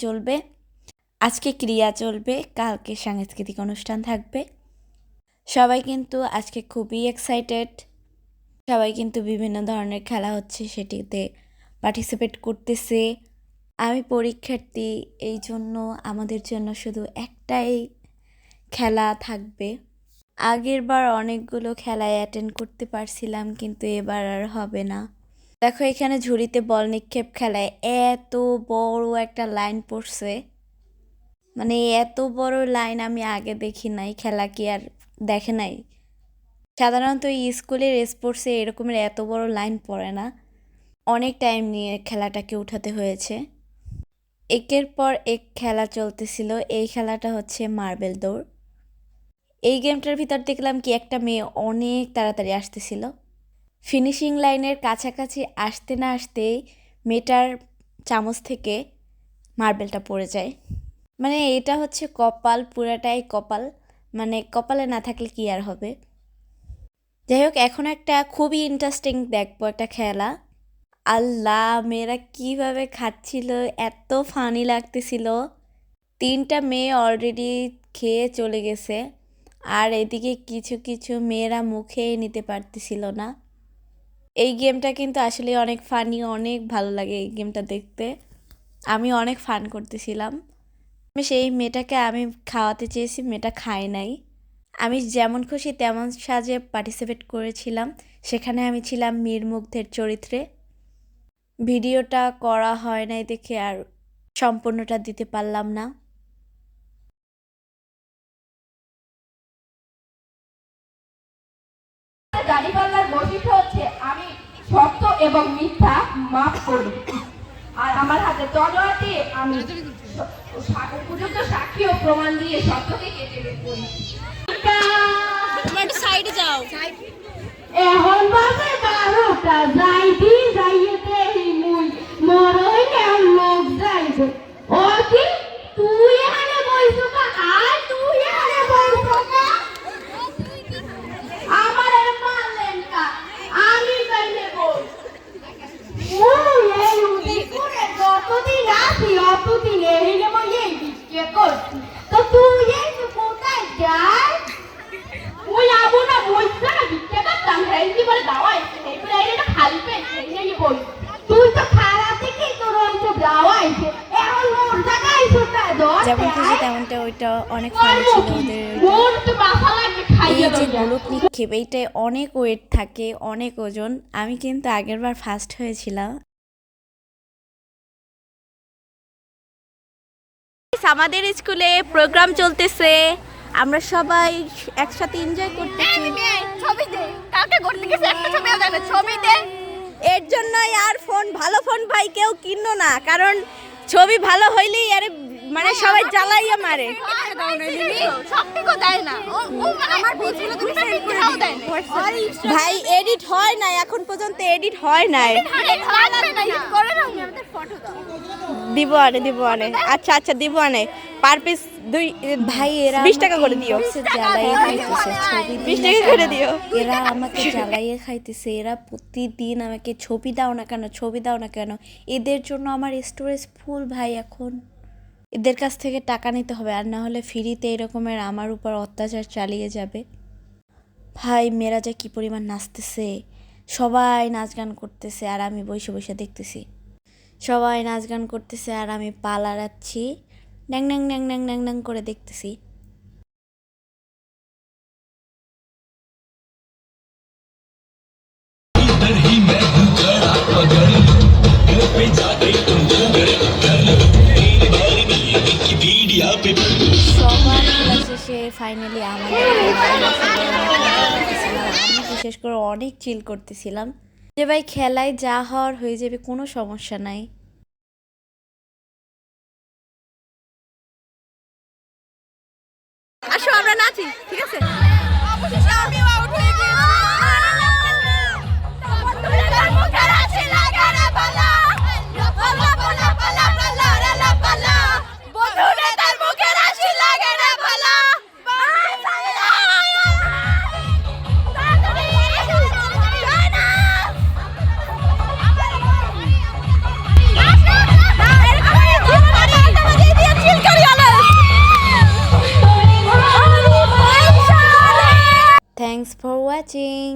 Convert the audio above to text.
চলবে, আজকে ক্রিয়া চলবে, কালকে সাংস্কৃতিক অনুষ্ঠান থাকবে। সবাই কিন্তু আজকে খুবই এক্সাইটেড। সবাই কিন্তু বিভিন্ন ধরনের খেলা হচ্ছে সেটিতে পার্টিসিপেট করতেছে। আমি পরীক্ষার্থী, এই জন্য আমাদের জন্য শুধু একটাই খেলা থাকবে। আগের বার অনেকগুলো খেলায় অ্যাটেন্ড করতে পারছিলাম, কিন্তু এবার আর হবে না। দেখো এখানে ঝুড়িতে বল নিক্ষেপ খেলায় এত বড় একটা লাইন পড়ছে, মানে এত বড় লাইন আমি আগে দেখি নাই। খেলা কি আর দেখে নাই? সাধারণত স্কুলের স্পোর্টসে এরকমের এত বড় লাইন পড়ে না। অনেক টাইম নিয়ে খেলাটাকে উঠাতে হয়েছে। একের পর এক খেলা চলতেছিল। এই খেলাটা হচ্ছে মার্বেল দৌড়। এই গেমটার ভিতর দেখলাম কি একটা মেয়ে অনেক তাড়াতাড়ি আসতেছিল। ফিনিশিং লাইনের কাছাকাছি আসতে না আসতেই মেয়েটার চামচ থেকে মার্বেলটা পড়ে যায়। মানে এটা হচ্ছে কপাল, পুরাটাই কপাল। মানে কপালে না থাকলে কি আর হবে। যাই হোক, এখন একটা খুবই ইন্টারেস্টিং দেখবো একটা খেলা। আল্লাহ, মেয়েরা কিভাবে খাচ্ছিল, এত ফানি লাগতেছিল। 3টা মেয়ে অলরেডি খেয়ে চলে গেছে, আর এদিকে কিছু কিছু মেয়েরা মুখেই নিতে পারতেছিল না। এই গেমটা কিন্তু আসলে অনেক ফানি, অনেক ভালো লাগে এই গেমটা দেখতে। আমি অনেক ফান করতেছিলাম। সেই মেয়েটাকে আমি খাওয়াতে চেয়েছি, মেয়েটা খায় নাই। আমি যেমন খুশি তেমন সাজে পার্টিসিপেট করেছিলাম। সেখানে আমি ছিলাম মীর মুগ্ধের চরিত্রে। ভিডিওটা করা হয় নাই দেখে আর সম্পূর্ণটা দিতে পারলাম না। দাঁড়িপাল্লার বৈশিষ্ট্য হচ্ছে আমি সত্য এবং মিথ্যা মাপ করি, আর আমার হাতে তলোয়ার দিয়ে আমি উপযুক্ত সাক্ষী ও প্রমাণ দিয়ে সত্যকে কেটে বের করি। সাইডে যাও। এখন বাজে 12টা, যাইবি যাইতে মুই মরই কেমন লোক যাইবে। ও কি তুই এখানে বইছো না? আর তুই এখানে বইছো না? আমার মারলেন কা? আমি গাইলে বই মুই এই উদিপুরে যতদিন আছি অতদিন এই যে মই এই বিক্রি করছি। তো তুই এই কোথায় যাস? মুই আবু না বইছা না বিক্রি করতাম, এই কি বলে দাওয়াই এই বলে এটা খালি পেট এই বই। তুই তো খারাপ থেকে তোর অন্ত দাওয়াইছে, এখন মোর জায়গায় ছোটা দর যেমন খুশি তেমনটা ওইটা অনেক ফানি ছিল ওদের। মোর তো মাথা লাগে খাইয়ে এই যে দাও। গোলক নিক্ষেপ, এইটায় অনেক ওয়েট থাকে, অনেক ওজন। আমি কিন্তু আগেরবার ফার্স্ট হয়েছিলাম। আমাদের স্কুলে প্রোগ্রাম চলতেছে, আমরা সবাই একসাথে এনজয় করতেছি। ছবি দে, কালকে ঘুরতে গেছে একটা ছবিও দেবে, ছবি দে। এর জন্যই আর ফোন, ভালো ফোন ভাই কেউ কিনো না, কারণ ছবি ভালো হইলেই আরে মানে সবাই জ্বালাইয়া মারে। সবটুকু দেয় না, ও আমার ভিডিওগুলো তুমি সেন্ড করে দাও। ভাই এডিট হয় না, এখন পর্যন্ত এডিট হয় নাই। করে নাও, আমাদের ফটো দাও। দিব আনে। আচ্ছা দিব আনে। পার পিস 2 ভাই এরা 20 টাকা করে দিও। জ্বালাইয়া খাইতেছে, ছবি 20 টাকা করে দিও। এরা আমাকে জ্বালাইয়া খাইতেছে। এরা প্রতিদিন আমাকে ছবি দাও না কেন। এদের জন্য আমার স্টোরেজ ফুল ভাই। এখন এদের কাছ থেকে টাকা নিতে হবে, আর না হলে ফ্রিতে এরকমের আমার উপর অত্যাচার চালিয়ে যাবে। ভাই মেয়েরা যে কি পরিমাণ নাচতেছে, সবাই নাচ গান করতেছে, আর আমি বসে বসে দেখতেছি। সবাই নাচ গান করতেছে আর আমি পালাচ্ছি, ড্যাং ড্যাং ড্যাং ড্যাং ড্যাং ড্যাং করে দেখতেছি। সবার খেলা শেষে ফাইনালি আমাদের আমি বিশেষ করে অনেক চিল করতেছিলাম যে ভাই খেলায় যা হওয়ার হয়ে যাবে, কোনো সমস্যা নাই। আসো আমরা নাচি, ঠিক আছে? অবশেষে আমিও আউট হয়ে গেছি। বন্ধুদের মুখে আছে লাগারে পালা, পালা পালা পালা পালা রে লা পালা। বন্ধুদের মুখে আছে লাগারে পালা। ওয়াচিং।